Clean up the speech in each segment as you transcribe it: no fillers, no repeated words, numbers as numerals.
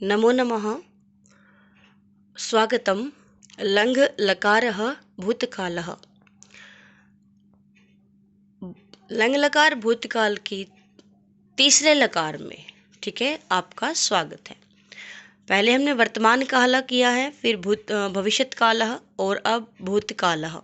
नमो नमः। स्वागतम। लङ् लकारः भूतकालः। लङ् लकार भूतकाल की तीसरे लकार में, ठीक है, आपका स्वागत है। पहले हमने वर्तमान काल किया है, फिर भविष्यत कालः और अब भूतकालः।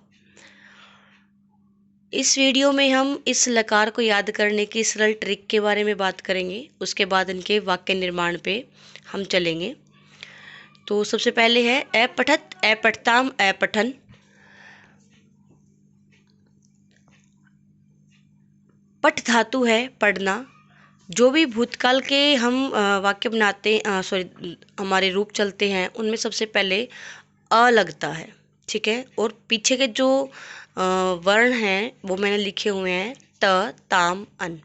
इस वीडियो में हम इस लकार को याद करने की सरल ट्रिक के बारे में बात करेंगे। उसके बाद इनके वाक्य निर्माण पे हम चलेंगे। तो सबसे पहले है अपठत, अपठताम, अपठन। पठ धातु है पढ़ना। जो भी भूतकाल के हम वाक्य बनाते हमारे रूप चलते हैं, उनमें सबसे पहले अ लगता है, ठीक है। और पीछे के जो वर्ण हैं वो मैंने लिखे हुए हैं त, ताम, अन।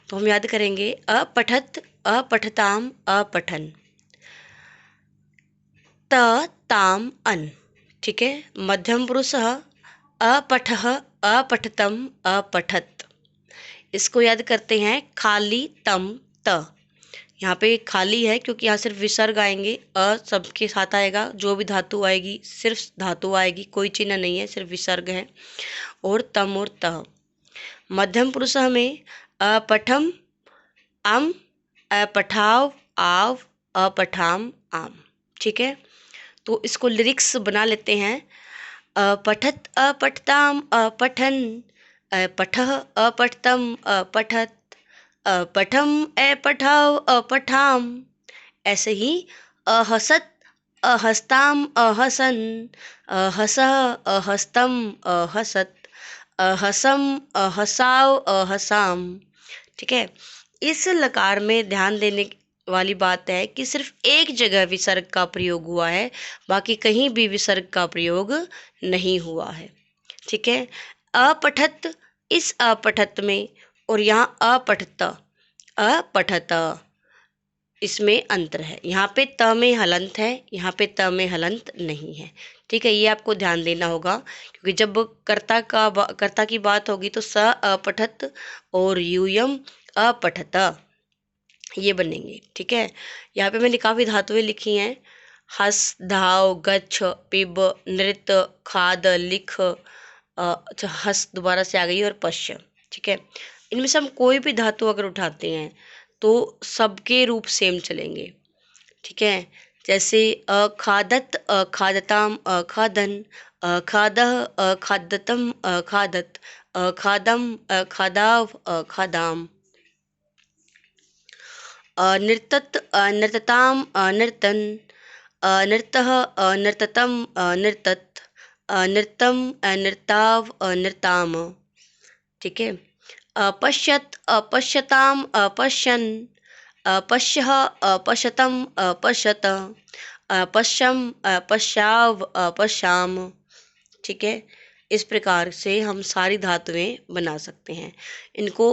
तो हम याद करेंगे अपठत, अपठताम, अपठन, त, ताम, अन, ठीक है। मध्यम पुरुष अपठः, अपठतम, अपठत। इसको याद करते हैं खाली, तम, त। यहाँ पे खाली है क्योंकि यहाँ सिर्फ विसर्ग आएंगे, अ सबके साथ आएगा। जो भी धातु आएगी सिर्फ धातु आएगी, कोई चिन्ह नहीं है, सिर्फ विसर्ग है। और तम और तह। मध्यम पुरुष में अपठम, अम, अपठाव, आव, अपठाम, आम, ठीक है। तो इसको लिरिक्स बना लेते हैं। अपठत, अपठताम, अपठन, अपठः, अपठतम, अपठत, अपठम, अपठाव, अपठाम। ऐसे ही अहसत, अहस्ताम, अहसन, अहसः, अहस्तम, अहसत, अहसम, अहसाव, अहसाम, ठीक है। इस लकार में ध्यान देने वाली बात है कि सिर्फ एक जगह विसर्ग का प्रयोग हुआ है, बाकी कहीं भी विसर्ग का प्रयोग नहीं हुआ है, ठीक है। अपठत, इस अपठत में, और यहाँ अपठत, अपठत, इसमें अंतर है। यहाँ पे त में हलंत है, यहाँ पे त में हलंत नहीं है, ठीक है। ये आपको ध्यान देना होगा क्योंकि जब कर्ता की बात होगी तो स अपठत और यूयम अपठत, ये बनेंगे, ठीक है। यहाँ पे मैंने काफ़ी धातुएं लिखी हैं। हस, धाव, गच्छ, पिब, नृत्य, खाद, लिख, अच्छा हस दोबारा से आ गई, और पश्य, ठीक है। इनमें से हम कोई भी धातु अगर उठाते हैं तो सबके रूप सेम चलेंगे, ठीक है। जैसे अखादत, अखादताम, अखादन, अखादः, अखादतम, अखादत, अखादम, अखादाव, अखादाम। अनृतत, अनृतताम, अनृतन, अनृतः, अनृततम, अनृतत, अनृतम, अनृताव, अनृताम, ठीक है। अपश्यत, अपश्यताम, अपश्यन, अपश्यः, अपश्यतम, अपश्यत, अपश्यम, अपश्याव, अपश्याम, ठीक है। इस प्रकार से हम सारी धातुएं बना सकते हैं। इनको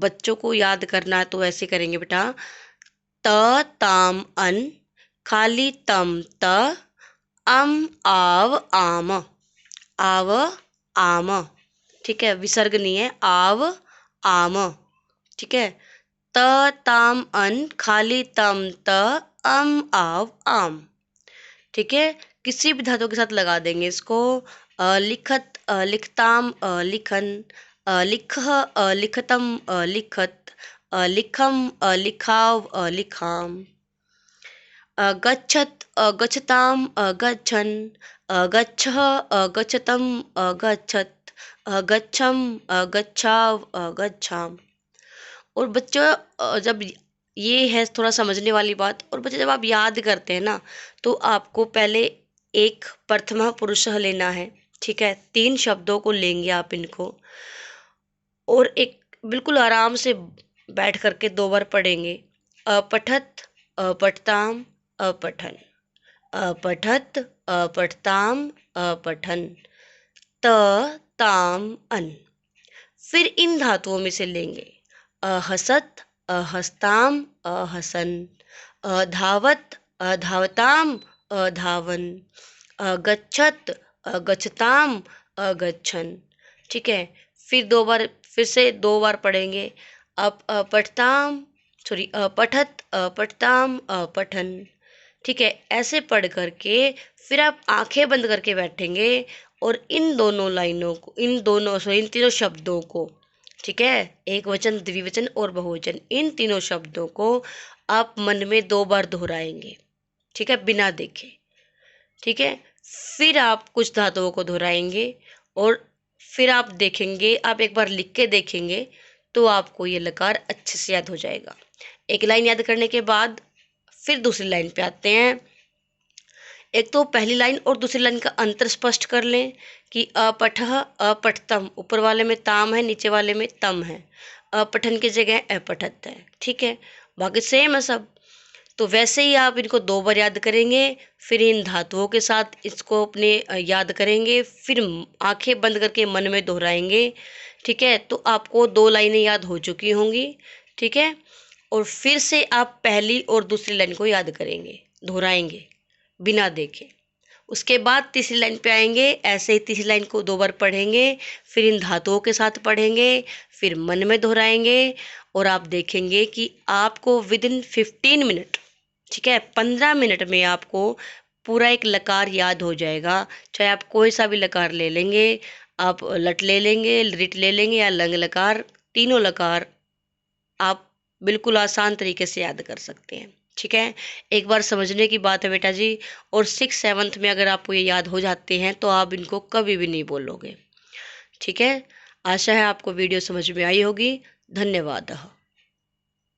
बच्चों को याद करना है तो ऐसे करेंगे बेटा। त, ताम, अन, खाली तम, त, अम, आव, आम, आव, आम, ठीक है। विसर्ग नहीं है, आव, आम, ठीक है। त, ताम, अन, खाली तम, त, अम, आव, आम, ठीक है। किसी भी धातु के साथ लगा देंगे इसको। लिखत, लिखताम, लिखन, लिखः, लिखतम, लिखत, लिखम, लिखाव, लिखाम। गच्छत, गच्छताम, गच्छन, गच्छः, गच्छतम, गच्छत, गच्छम, गच्छाव, गच्छाम। और बच्चों जब ये है थोड़ा समझने वाली बात, और बच्चे जब आप याद करते हैं ना तो आपको पहले एक प्रथमा पुरुष लेना है, ठीक है। 3 शब्दों को लेंगे आप इनको, और एक बिल्कुल आराम से बैठ करके 2 बार पढ़ेंगे। अपठत, अपठताम, अपठन, अपठत, अपठताम, अपठन, त, ताम, अन। फिर इन धातुओं में से लेंगे अहसत, अहस्ताम, अहसन, अधावत, अधावताम, अधावन, अगच्छत, अगच्छताम, अगच्छन, ठीक है। फिर 2 बार, फिर से 2 बार पढ़ेंगे। अपठताम, सॉरी अपठत, अपठताम, अपठन। ठीक है, ऐसे पढ़ करके फिर आप आंखें बंद करके बैठेंगे और इन दोनों लाइनों को, इन दोनों इन तीनों शब्दों को, ठीक है, एक वचन, द्विवचन और बहुवचन, इन तीनों शब्दों को आप मन में 2 बार दोहराएंगे। ठीक है, बिना देखे। ठीक है, फिर आप कुछ धातुओं को दोहराएंगे और फिर आप देखेंगे, आप एक बार लिख के देखेंगे तो आपको ये लकार अच्छे से याद हो जाएगा। एक लाइन याद करने के बाद फिर दूसरी लाइन पे आते हैं। एक तो पहली लाइन और दूसरी लाइन का अंतर स्पष्ट कर लें कि अपठः अपठतम, ऊपर वाले में ताम है, नीचे वाले में तम है, अपठन की जगह अपठत है। ठीक है, बाकी सेम है सब। तो वैसे ही आप इनको 2 बार याद करेंगे, फिर इन धातुओं के साथ इसको अपने याद करेंगे, फिर आंखें बंद करके मन में दोहराएंगे। ठीक है, तो आपको 2 लाइनें याद हो चुकी होंगी। ठीक है, और फिर से आप पहली और दूसरी लाइन को याद करेंगे, दोहराएंगे बिना देखे। उसके बाद तीसरी लाइन पे आएंगे, ऐसे ही तीसरी लाइन को 2 बार पढ़ेंगे, फिर इन धातुओं के साथ पढ़ेंगे, फिर मन में दोहराएंगे और आप देखेंगे कि आपको विदिन 15 मिनट, ठीक है, 15 मिनट में आपको पूरा एक लकार याद हो जाएगा। चाहे आप कोई सा भी लकार ले लेंगे, आप लट ले लेंगे, रिट ले लेंगे या लंग लकार, तीनों लकार आप बिल्कुल आसान तरीके से याद कर सकते हैं। ठीक है, एक बार समझने की बात है बेटा जी। और 6th-7th में अगर आपको ये याद हो जाते हैं तो आप इनको कभी भी नहीं बोलोगे। ठीक है, आशा है आपको वीडियो समझ में आई होगी। धन्यवाद।